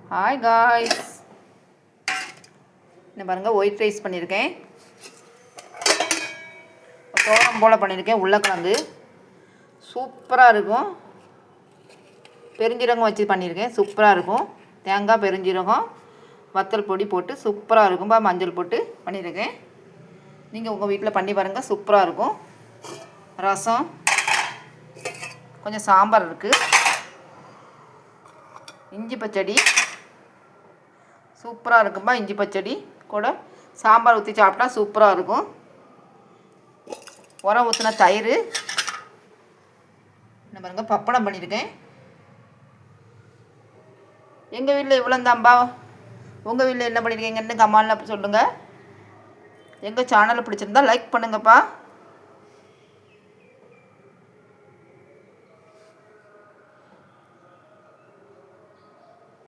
Hi guys, என்ன பாருங்கள், white rice பண்ணியிருக்கேன். தோரம் போல் பண்ணியிருக்கேன். உருளைக்கிழங்கு சூப்பராக இருக்கும். பெருஞ்சீரகம் வச்சு பண்ணியிருக்கேன். சூப்பராக இருக்கும். தேங்காய், பெருஞ்சீரகம், வத்தல் பொடி போட்டு சூப்பராக இருக்கும்பா. மஞ்சள் போட்டு பண்ணியிருக்கேன். நீங்கள் உங்கள் வீட்டில் பண்ணி பாருங்கள், சூப்பராக இருக்கும். ரசம், கொஞ்சம் சாம்பார் இருக்குது. இஞ்சி பச்சடி சூப்பராக இருக்கும்பா. இஞ்சி பச்சடி கூட சாம்பார் ஊற்றி சாப்பிட்டா சூப்பராக இருக்கும். உரம் ஊற்றின தயிர். என்ன பாருங்கள், பப்படம் பண்ணியிருக்கேன். எங்கள் வீட்டில் இவ்வளோந்தாம்பா. உங்கள் வீட்டில் என்ன பண்ணியிருக்கீங்கன்னு கமெண்ட்ல சொல்லுங்கள். எங்கள் சேனலை பிடிச்சிருந்தா லைக் பண்ணுங்கப்பா.